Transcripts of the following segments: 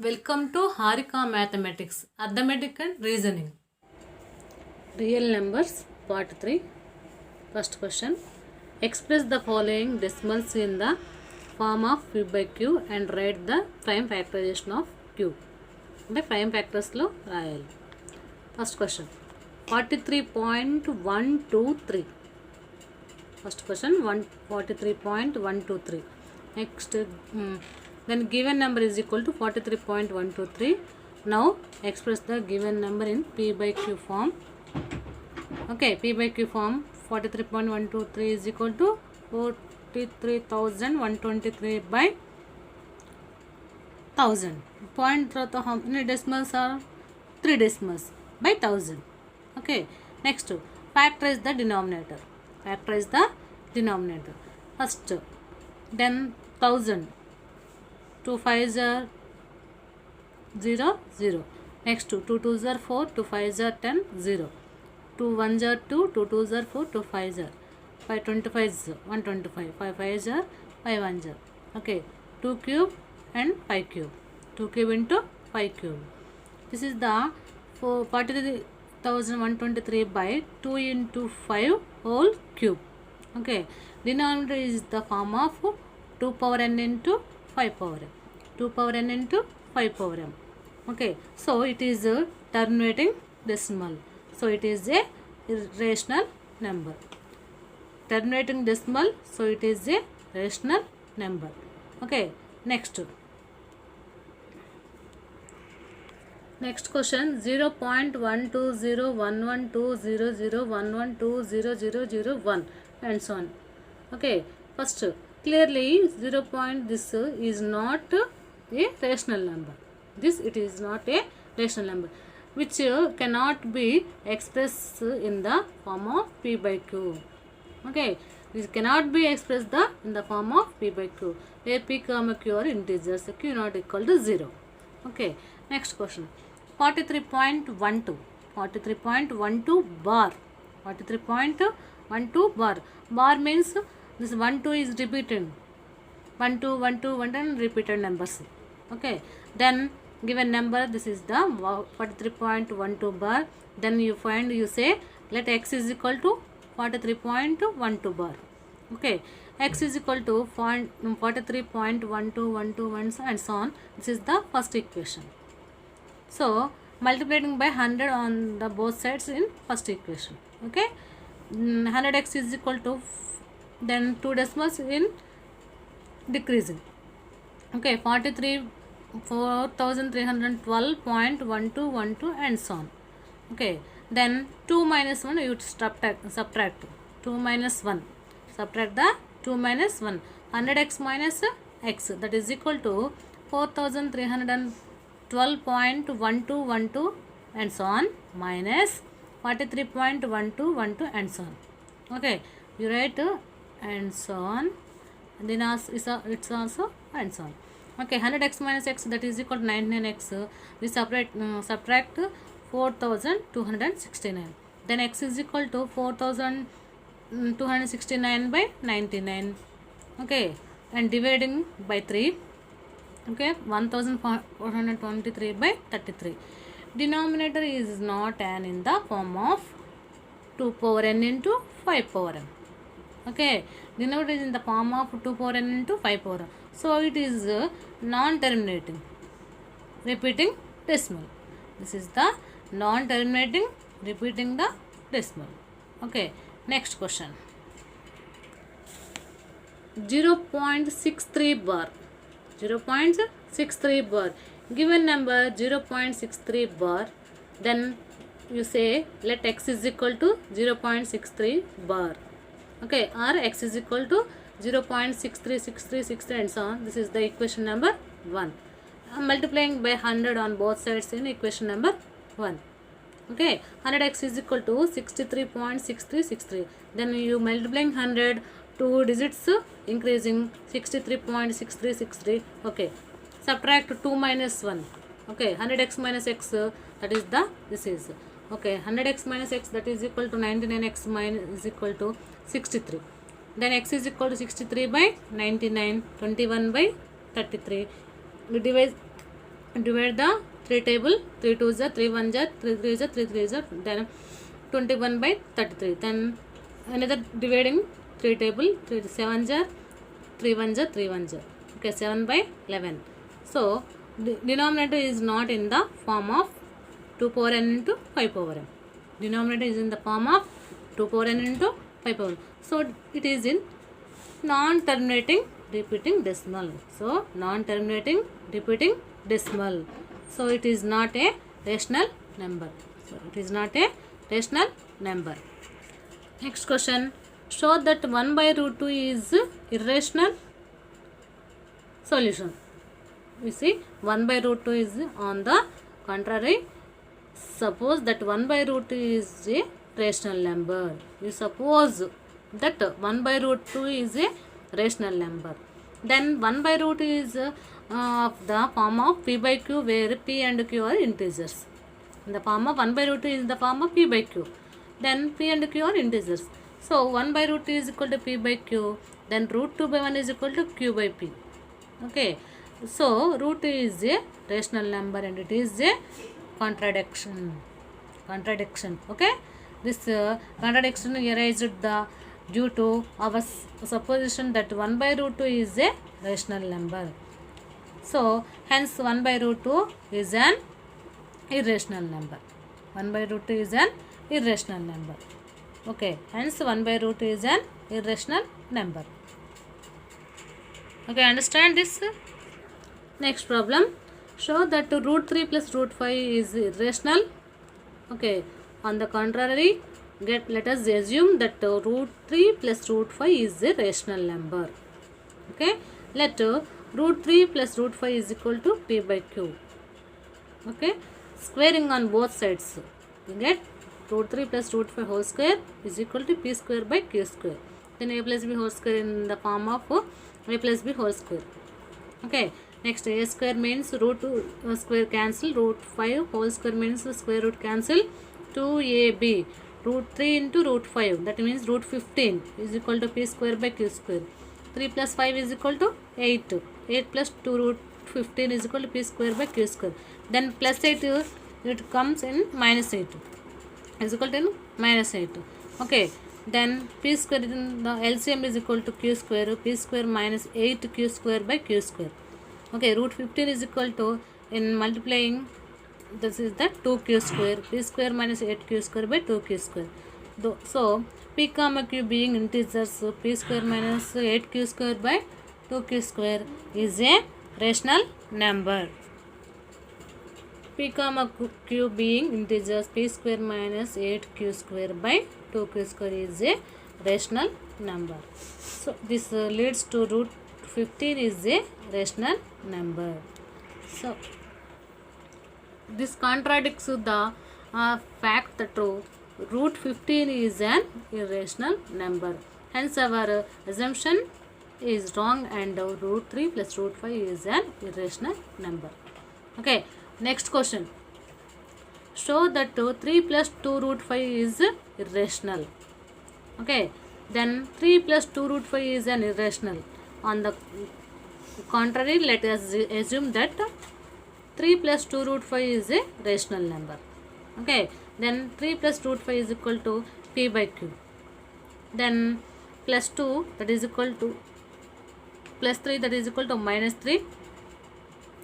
Welcome to Harika Mathematics, Arithmetic and Reasoning. Real numbers, part 3. First question. Express the following decimals in the form of p by q and write the prime factorization of q. అంటే prime factors లో రాయాలి. First question. 43.123. First question 43.123. Next, then given number is equal to 43.123. Now express the given number in p by q form. Okay, p by q form 43.123 is equal to 43,123 by 1000. Point తర్వాత how many decimals are? 3 decimals by 1000. Okay, next factorize the denominator. Factorize the denominator. First, then 1000. 2 5s are 0 0. Next 2 2s are 4, 2 5s are 10 0. 2 1s are 2, 2 2s are 4, 2 5s are 5 25s 125, 5 5s are 5 1s are. Okay, 2 cube and 5 cube. 2 cube into 5 cube. This is the 43,123 by 2 into 5 whole cube. Okay, denominator is the form of 2 power n into 5 power m. 2 power n into 5 power m. Okay, so it is a terminating decimal. So it is a rational number. Terminating decimal, so it is a rational number. Okay, next question 0.12011200011200001 and so on. Okay, first clearly 0. This is not a rational number. This it is not a rational number which cannot be expressed in the form of p by q. Okay, this cannot be expressed in the form of p by q where p, q are integers, q not equal to 0. Okay, next question 43.12 bar. 43.12 bar means this 1 2 is repeated. 1 2 1 2 1 and repeated numbers. Okay, then given number, this is the 43.12 bar. Then you say let x is equal to 43.12 bar. Okay, x is equal to 43.12121 and so on. This is the first equation. So multiplying by 100 on the both sides in first equation. Okay, 100x is equal to then 2 decimals in decreasing. Okay, 4,312.1212 and so on. Okay, then 2 minus 1 you subtract 2 minus 1, subtract the 2 minus 1, 100x minus x, that is equal to 4,312.1212 and so on minus 43.1212 and so on. Okay, you write and so on, and then it's also and so on. Okay, 100x minus x, that is equal to 99x. We subtract 4,269. Then x is equal to 4,269 by 99. Okay, and dividing by 3. Okay, 1,423 by 33. Denominator is not n in the form of 2 power n into 5 power m. Okay, denominator is in the form of 2 power n into 5 power m. So it is non-terminating repeating decimal. This is the non-terminating repeating the decimal. Okay, next question 0.63 bar. 0.63 bar. Given number 0.63 bar, then you say let x is equal to 0.63 bar. Okay, or x is equal to 0.636363 and so on. This is the equation number 1. Multiplying by 100 on both sides in equation number 1. Okay, 100x is equal to 63.6363. Then you multiplying 100, 2 digits increasing 63.6363. Okay, subtract 2 minus 1. Okay, 100x minus x, that is the this is. Okay, 100x minus x, that is equal to 99x minus is equal to 63. Then x is equal to 63 by 99, 21 by 33. We divide divide the 3 table, 3 2s are 3 1s are 3 3s are 3 3s are, then 21 by 33. Then another dividing 3 table, 3 7s are 3 1s are 3 1s are, okay, 7 by 11. So the denominator is not in the form of 2 power n into 5 power n. Denominator is in the form of 2 power n into 5 power n. So it is in non-terminating repeating decimal. So non-terminating repeating decimal. So it is not a rational number. So it is not a rational number. Next question. Show that 1 by root 2 is irrational. Solution. We see 1 by root 2 is on the contrary. Suppose that 1 by root 2 is a rational number. You suppose that 1 by root 2 is a rational number. Then 1 by root is of the form of p by q, where p and q are integers. In the form of 1 by root 2 is in the form of p by q. Then p and q are integers. So 1 by root 2 is equal to p by q. Then root 2 by 1 is equal to q by p. Okay. So root 2 is a rational number and it is a contradiction. Okay. This contradiction arises due to our supposition that 1 by root 2 is a rational number. So hence 1 by root 2 is an irrational number. 1 by root 2 is an irrational number. Okay, hence 1 by root 2 is an irrational number. Okay, understand this? Next problem. Show that root 3 plus root 5 is irrational. Okay, on the contrary, let us assume that root 3 plus root 5 is a rational number. Okay, let root 3 plus root 5 is equal to p by q. Okay, squaring on both sides, you get root 3 plus root 5 whole square is equal to p square by q square. Then a plus b whole square in the form of a plus b whole square. Okay, next a square means root 2 square cancel, root 5 whole square means square root cancel, 2ab. Root 3 into root 5, that means root 15 is equal to p square by q square. 3 plus 5 is equal to 8. 8 plus 2 root 15 is equal to p square by q square. Then plus 8, it comes in minus 8 is equal to minus 8. Okay, then p square in the LCM is equal to q square. P square minus 8 q square by q square. Okay, root 15 is equal to, in multiplying, this is the 2q square. P square minus 8q square by 2q square. So p comma q being integers, so p square minus 8q square by 2q square is a rational number. P comma q being integers, p square minus 8q square by 2q square is a rational number. So this leads to root 15 is a rational number. So this contradicts the fact that root 15 is an irrational number. Hence our assumption is wrong and root 3 plus root 5 is an irrational number. Okay, next question. Show that 3 plus 2 root 5 is irrational. Okay, then 3 plus 2 root 5 is an irrational. On the contrary, let us assume that 3 plus 2 root 5 is a rational number. Okay, then 3 plus root 5 is equal to p by q. Then plus 2, that is equal to plus 3, that is equal to minus 3.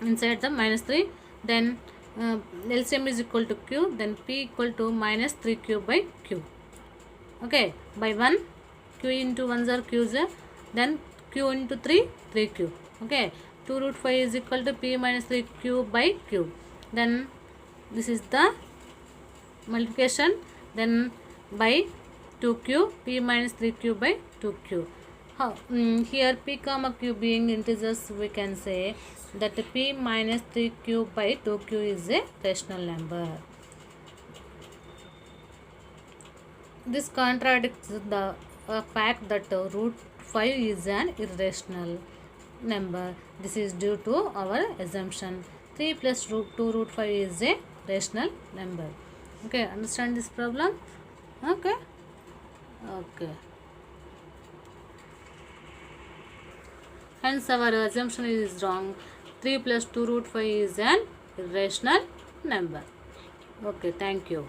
Inside the minus 3, then LCM is equal to q, then p equal to minus 3q by q. Okay, by 1, q into 1s are q's, then q into 3, 3q. Okay, 2 root 5 is equal to p minus 3q by q. Then this is the multiplication, then by 2q, p minus 3q by 2q. Here p comma q being integers, we can say that p minus 3q by 2q is a rational number. This contradicts the fact that root 5 is an irrational number. This is due to our assumption 3 plus 2 root 5 is a rational number. Okay, understand this problem? Okay. Hence our assumption is wrong. 3 plus 2 root 5 is an irrational number. Okay, thank you.